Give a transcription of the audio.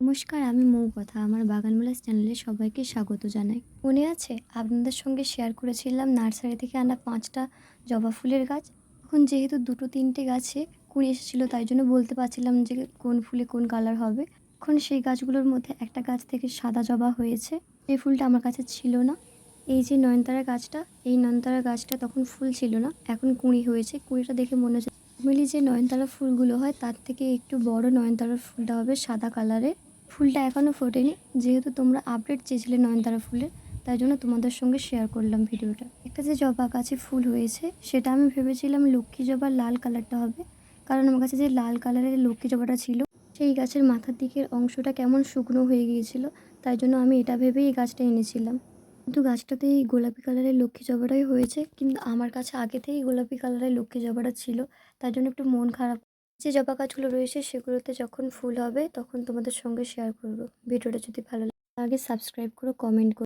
নমস্কার, আমি মৌকথা। আমার বাগানবিলাস চ্যানেলে সবাইকে স্বাগত জানাই। মনে আছে আপনাদের সঙ্গে শেয়ার করেছিলাম নার্সারি থেকে আনা ৫টা জবা ফুলের গাছ। এখন যেহেতু ২-৩টে গাছে কুঁড়ি এসেছিলো, তাই জন্য বলতে পারছিলাম যে কোন ফুলে কোন কালার হবে। এখন সেই গাছগুলোর মধ্যে একটা গাছ থেকে সাদা জবা হয়েছে। এই ফুলটা আমার কাছে ছিল না। এই যে নয়নতারা গাছটা, এই নয়নতারা গাছটা তখন ফুল ছিল না, এখন কুঁড়ি হয়েছে। কুঁড়িটা দেখে মনে হচ্ছে নর্মালি যে নয়নতারা ফুলগুলো হয় তার থেকে একটু বড় নয়নতারার ফুলটা হবে সাদা কালারের। ফুলটা এখনও ফোটেনি। যেহেতু তোমরা আপডেট চেয়েছিলে নয়নতারা ফুলের, তাই জন্য তোমাদের সঙ্গে শেয়ার করলাম ভিডিওটা। একটা যে জবা গাছে ফুল হয়েছে সেটা আমি ভেবেছিলাম লক্ষ্মী জবার লাল কালারটা হবে, কারণ আমার কাছে যে লাল কালারের লক্ষ্মী জবাটা ছিল সেই গাছের মাথার দিকের অংশটা কেমন শুকনো হয়ে গিয়েছিল, তাই জন্য আমি এটা ভেবেই এই গাছটা এনেছিলাম। কিন্তু গাছটাতে এই গোলাপি কালারের লক্ষ্মী জবাটাই হয়েছে, কিন্তু আমার কাছে আগে থেকেই গোলাপি কালারের লক্ষ্মী জবাটা ছিল, তার জন্য একটু মন খারাপ। যে জবা গাছগুলো রয়েছে সেগুলোতে যখন ফুল হবে তখন তোমাদের সঙ্গে শেয়ার করব। ভিডিওটা যদি ভালো লাগে আগে সাবস্ক্রাইব করো, কমেন্ট করো।